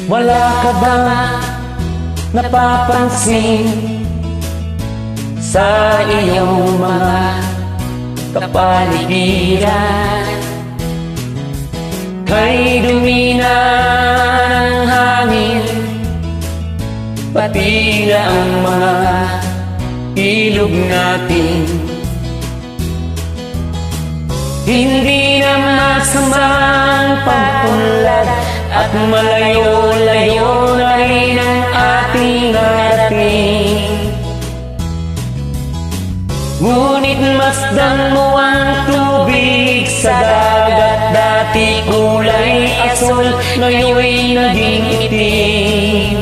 Wala ka bang napapansin sa iyong mga kapaligiran? Kay dumi na ng hangin, pati na ang mga ilog natin. Hindi na masamang pagpunlad at malayo-layo na rin ang ating narating. Ngunit masdan mo ang tubig sa dagat, dati kulay asul, ngayon'y naging itim.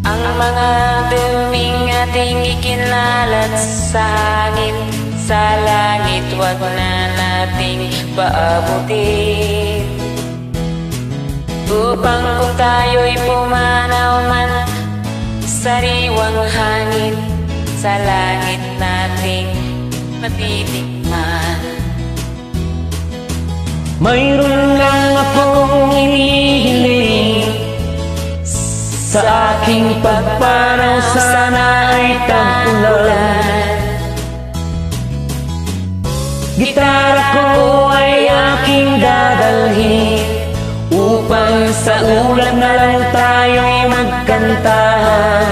Ang mga duming ating ikinalat sa hangin, sa langit, wag na nating paabutin. Upang kung tayo'y pumanaw man, sariwang hangin, sa langit nating matitikman. Mayroon lang akong hinihiling, sa aking pagpanaw sana ay tag-ulan. Gitara ko ay aking dadalhin, upang sa ulan na lang tayo magkantahan.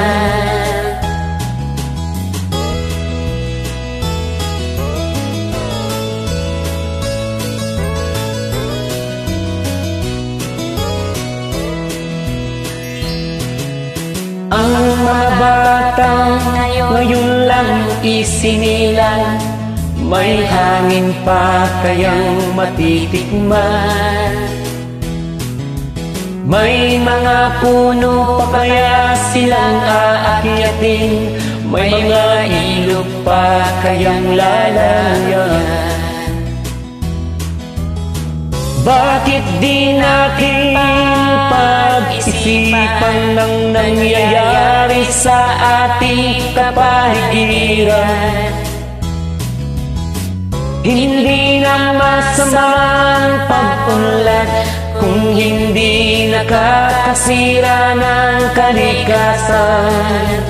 Ang mga batang ngayon lang isinilang, may hangin pa kayang matitikman. May mga puno pa kaya silang aakyatin, may mga ilog pa kayang lalayan. Bakit di natin pag-isipan ng nangyayari sa ating kapaligiran? Hindi na masamang pag-unlad kung hindi nakakasira ng kalikasan.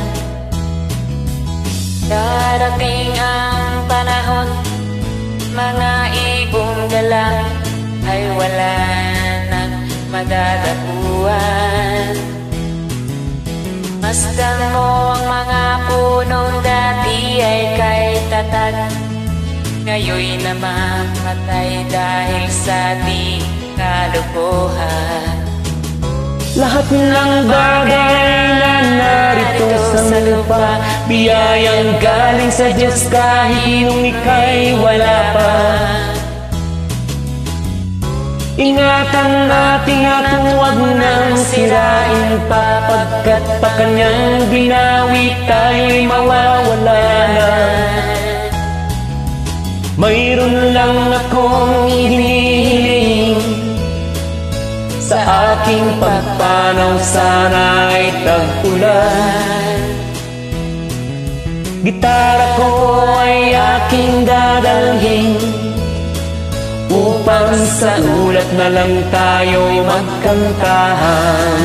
Darating ang panahon, mga ibong galang ay wala nang madadapuan. Masdan mo ang mga punong dati ay kay tatag, ngayon namamatay dahil sa di kalukuhan. Lahat ng bagay na narito sa lupa, biyayang galing sa Diyos kahit nung ika'y wala pa. Ingatan natin at huwag nang sirain pa, pagkat pa kanyang binawi tayo'y mawawala na. Mayroon lang akong hinihiling, sa aking pagpanaw sana ay tag-ulan. Gitara ko ay aking dadalhin, upang sa ulat na lang tayo magkantahan.